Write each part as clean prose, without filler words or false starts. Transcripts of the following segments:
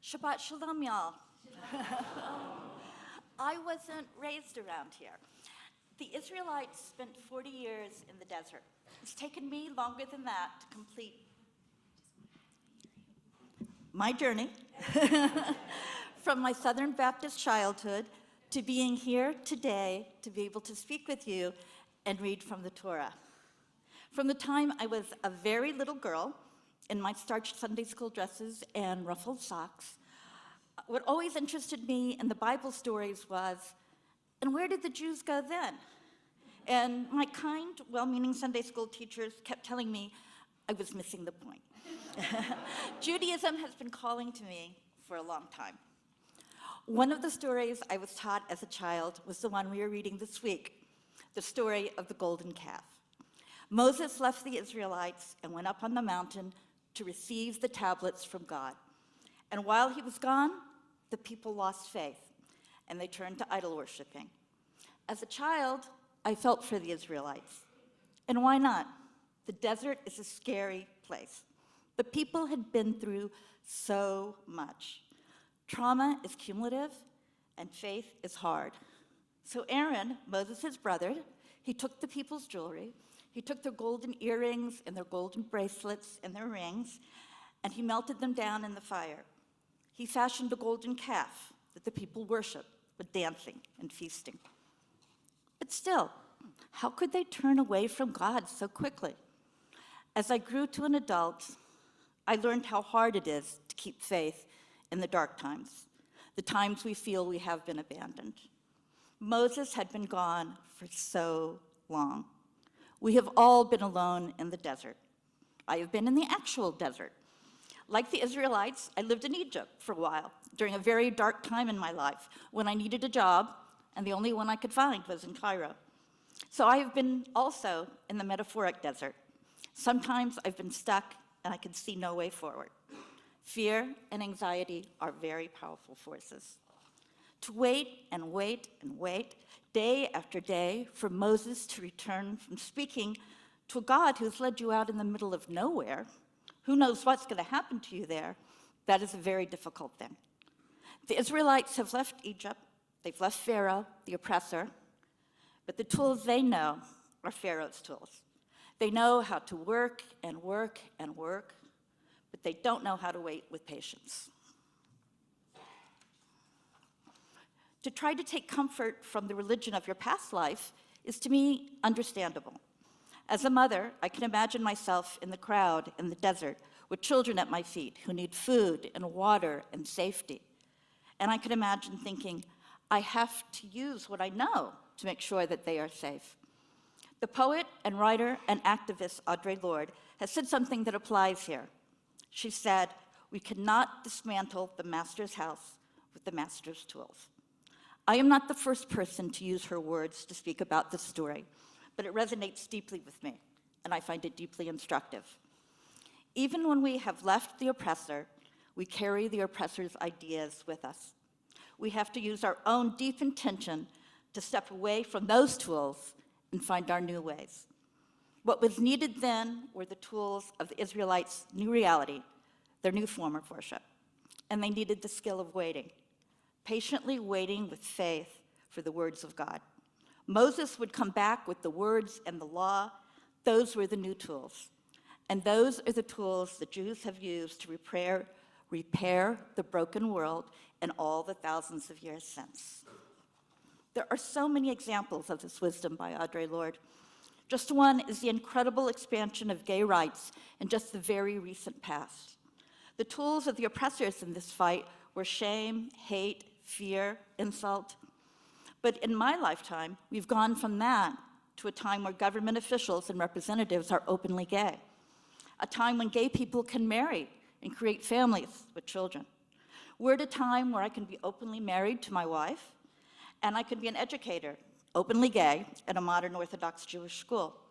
Shabbat Shalom, y'all. I wasn't raised around here. The Israelites spent 40 years in the desert. It's taken me longer than that to complete my journey from my Southern Baptist childhood to being here today to be able to speak with you and read from the Torah. From the time I was a very little girl in my starched Sunday school dresses and ruffled socks, what always interested me in the Bible stories was, and where did the Jews go then? And my kind, well-meaning Sunday school teachers kept telling me I was missing the point. Judaism has been calling to me for a long time. One of the stories I was taught as a child was the one we are reading this week, the story of the golden calf. Moses left the Israelites and went up on the mountain to receive the tablets from God. And while he was gone, the people lost faith, and they turned to idol worshiping. As a child, I felt for the Israelites. And why not? The desert is a scary place. The people had been through so much. Trauma is cumulative, and faith is hard. So Aaron, Moses' brother, he took the people's jewelry, he took their golden earrings and their golden bracelets and their rings, and he melted them down in the fire. He fashioned a golden calf that the people worshiped with dancing and feasting. But still, how could they turn away from God so quickly? As I grew to an adult, I learned how hard it is to keep faith in the dark times, the times we feel we have been abandoned. Moses had been gone for so long. We have all been alone in the desert. I have been in the actual desert. Like the Israelites, I lived in Egypt for a while, during a very dark time in my life, when I needed a job, and the only one I could find was in Cairo. So I have been also in the metaphoric desert. Sometimes I've been stuck, and I can see no way forward. Fear and anxiety are very powerful forces. To wait and wait and wait, day after day, for Moses to return from speaking to a God who's led you out in the middle of nowhere, who knows what's going to happen to you there, that is a very difficult thing. The Israelites have left Egypt, they've left Pharaoh, the oppressor, but the tools they know are Pharaoh's tools. They know how to work and work and work, but they don't know how to wait with patience. To try to take comfort from the religion of your past life is, to me, understandable. As a mother, I can imagine myself in the crowd in the desert with children at my feet who need food and water and safety. And I can imagine thinking, I have to use what I know to make sure that they are safe. The poet and writer and activist Audre Lorde has said something that applies here. She said, "We cannot dismantle the master's house with the master's tools." I am not the first person to use her words to speak about this story, but it resonates deeply with me, and I find it deeply instructive. Even when we have left the oppressor, we carry the oppressor's ideas with us. We have to use our own deep intention to step away from those tools and find our new ways. What was needed then were the tools of the Israelites' new reality, their new form of worship, and they needed the skill of waiting. Patiently waiting with faith for the words of God. Moses would come back with the words and the law. Those were the new tools. And those are the tools the Jews have used to repair the broken world in all the thousands of years since. There are so many examples of this wisdom by Audre Lorde. Just one is the incredible expansion of gay rights in just the very recent past. The tools of the oppressors in this fight were shame, hate, fear, insult. But in my lifetime, we've gone from that to a time where government officials and representatives are openly gay, a time when gay people can marry and create families with children. We're at a time where I can be openly married to my wife, and I can be an educator, openly gay, at a modern Orthodox Jewish school.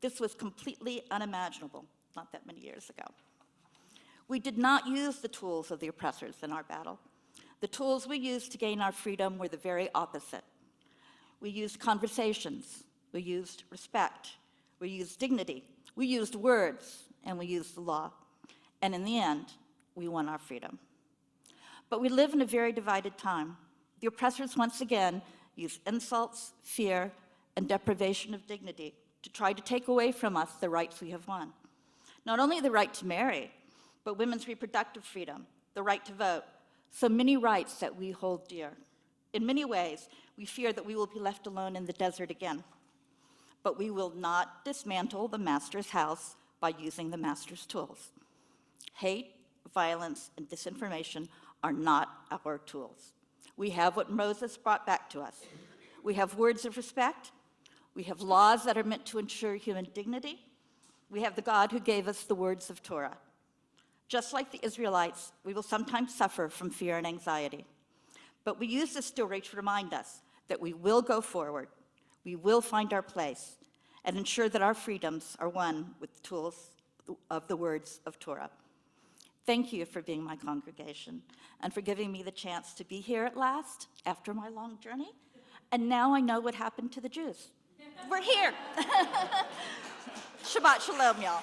This was completely unimaginable not that many years ago. We did not use the tools of the oppressors in our battle. The tools we used to gain our freedom were the very opposite. We used conversations, we used respect, we used dignity, we used words, and we used the law. And in the end, we won our freedom. But we live in a very divided time. The oppressors once again use insults, fear, and deprivation of dignity to try to take away from us the rights we have won. Not only the right to marry, but women's reproductive freedom, the right to vote, so many rights that we hold dear. In many ways, we fear that we will be left alone in the desert again. But we will not dismantle the master's house by using the master's tools. Hate, violence, and disinformation are not our tools. We have what Moses brought back to us. We have words of respect. We have laws that are meant to ensure human dignity. We have the God who gave us the words of Torah. Just like the Israelites, we will sometimes suffer from fear and anxiety. But we use this story to remind us that we will go forward, we will find our place, and ensure that our freedoms are won with the tools of the words of Torah. Thank you for being my congregation and for giving me the chance to be here at last after my long journey. And now I know what happened to the Jews. We're here. Shabbat shalom, y'all.